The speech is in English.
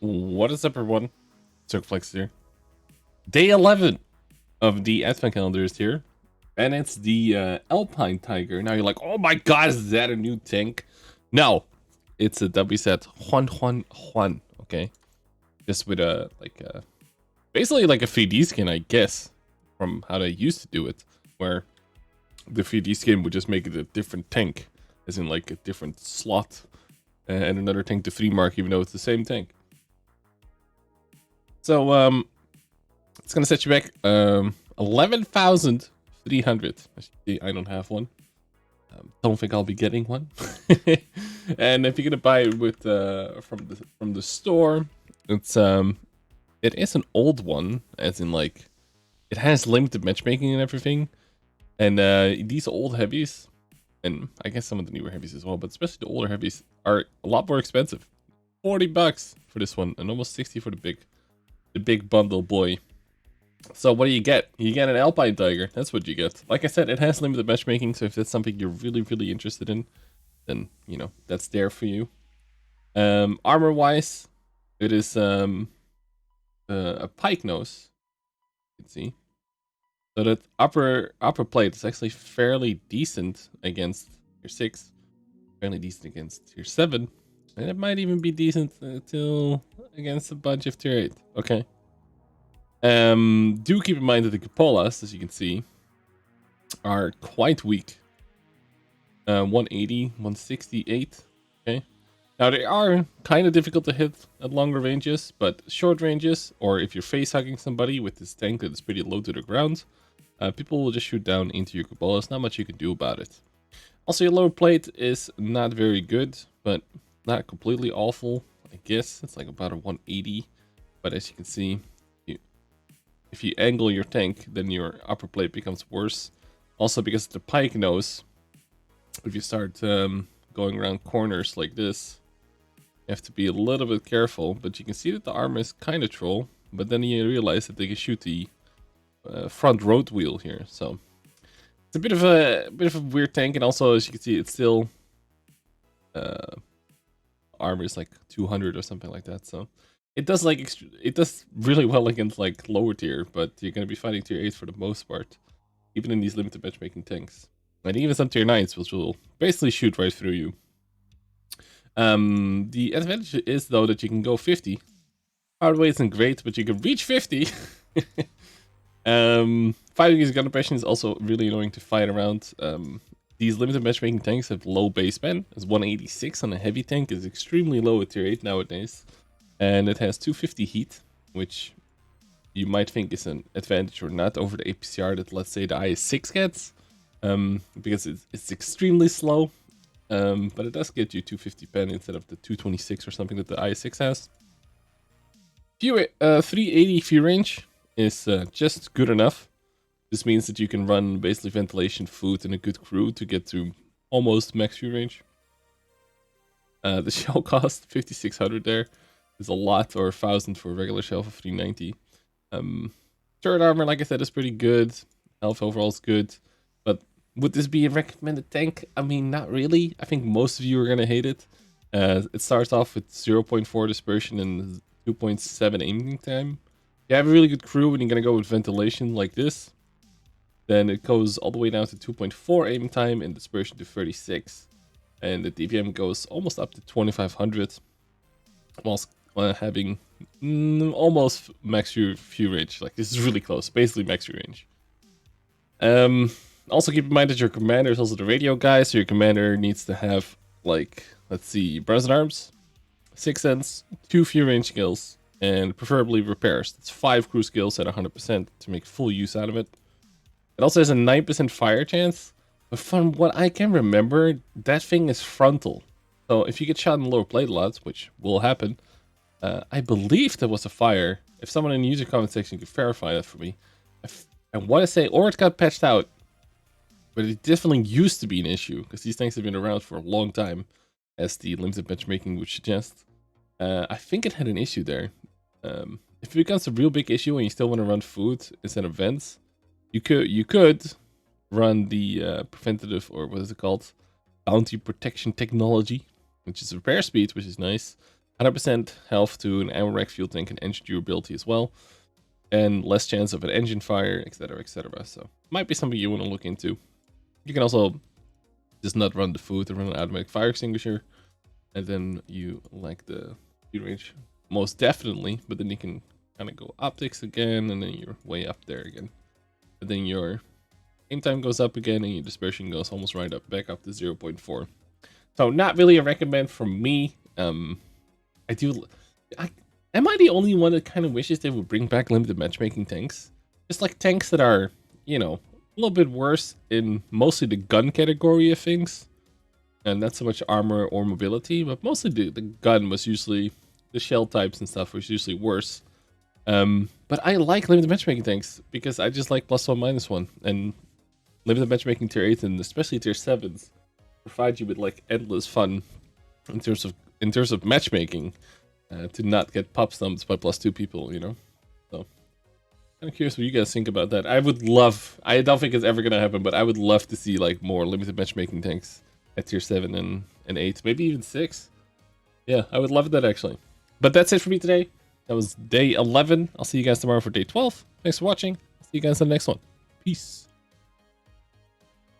What is up, everyone? Circflex here. Day 11 of the Advent calendar is here, and it's the Alpine Tiger. Now you're like, oh my god, is that a new tank? No, it's a WZ Juan. Okay, just with a basically like a 3D skin, I guess, from how they used to do it, where the 3D skin would just make it a different tank, as in like a different slot and another tank to 3 mark, even though it's the same tank. So it's gonna set you back 11,300. I don't have one. Don't think I'll be getting one. And if you're gonna buy it with from the store, it is an old one, as in like it has limited matchmaking and everything. And these old heavies, and I guess some of the newer heavies as well, but especially the older heavies are a lot more expensive. $40 for this one, and almost 60 for the big bundle boy. So what do you get? You get an Alpine Tiger. That's what you get. Like I said, it has limited matchmaking, so if that's something you're really interested in, then, you know, that's there for you. Armor-wise, it is a pike nose. You can see. So that upper plate is actually fairly decent against tier 6. Fairly decent against tier 7. And it might even be decent against a bunch of tier 8. Okay. Do keep in mind that the cupolas, as you can see, are quite weak. 180, 168. Okay. Now they are kind of difficult to hit at longer ranges, but short ranges, or if you're face hugging somebody with this tank that is pretty low to the ground, people will just shoot down into your cupolas. Not much you can do about it. Also, your lower plate is not very good, but not completely awful. I guess it's like about a 180, but as you can see, if you angle your tank, then your upper plate becomes worse. Also, because of the pike nose, if you start going around corners like this, you have to be a little bit careful. But you can see that the armor is kind of troll, but then you realize that they can shoot the front road wheel here. So it's a bit of a weird tank, and also, as you can see, it's still armor is like 200 or something like that. So it does really well against like lower tier, but you're gonna be fighting tier 8 for the most part, even in these limited matchmaking tanks, and even some tier 9s, which will basically shoot right through you. The advantage is though that you can go 50. Hard way isn't great, but you can reach 50. Fighting his gun oppression is also really annoying to fight around. These limited matchmaking tanks have low base span, as 186 on a heavy tank is extremely low at tier 8 nowadays. And it has 250 heat, which you might think is an advantage or not over the APCR that, let's say, the IS-6 gets. Because it's extremely slow. But it does get you 250 pen instead of the 226 or something that the IS-6 has. 380 view range is just good enough. This means that you can run basically ventilation, food, and a good crew to get to almost max view range. The shell cost 5,600 there. Is a lot, or 1,000 for a regular shell for 390. Turret armor, like I said, is pretty good. Health overall is good. But would this be a recommended tank? I mean, not really. I think most of you are going to hate it. It starts off with 0.4 dispersion and 2.7 aiming time. If you have a really good crew and you're going to go with ventilation like this, then it goes all the way down to 2.4 aiming time and dispersion to 36. And the DPM goes almost up to 2,500. Whilst having almost max view range. Like, this is really close, basically max view range. Also keep in mind that your commander is also the radio guy, so your commander needs to have, like, let's see, Bronze Arms, 6 cents, 2 view range skills, and preferably repairs. That's 5 crew skills at 100% to make full use out of it. It also has a 9% fire chance, but from what I can remember, that thing is frontal. So if you get shot in the lower plate a lot, which will happen, I believe there was a fire. If someone in the user comment section could verify that for me. I want to say, or it got patched out, but it definitely used to be an issue, because these things have been around for a long time, as the limited matchmaking would suggest. I think it had an issue there. If it becomes a real big issue and you still want to run food instead of vents, you could run the preventative, or what is it called? Bounty protection technology, which is repair speed, which is nice. 100% health to an ammo rack, fuel tank, and engine durability as well. And less chance of an engine fire, etc, etc. So, might be something you want to look into. You can also just not run the food and run an automatic fire extinguisher. And then you like the speed range most definitely, but then you can kind of go optics again, and then you're way up there again. But then your aim time goes up again, and your dispersion goes almost right up, back up to 0.4. So not really a recommend from me. Am I the only one that kind of wishes they would bring back limited matchmaking tanks? Just like tanks that are, you know, a little bit worse in mostly the gun category of things. And not so much armor or mobility, but mostly the gun was usually, the shell types and stuff was usually worse. But I like limited matchmaking tanks because I just like +1, -1. And limited matchmaking tier 8 and especially tier 7s provide you with like endless fun in terms of matchmaking to not get pop stumped by +2 people, you know? So I'm curious what you guys think about that. I don't think it's ever gonna happen, but I would love to see like more limited matchmaking tanks at tier 7 and 8, maybe even 6. Yeah, I would love that actually. But that's it for me today. That was day 11. I'll see you guys tomorrow for day 12. Thanks for watching. See you guys on the next one. Peace.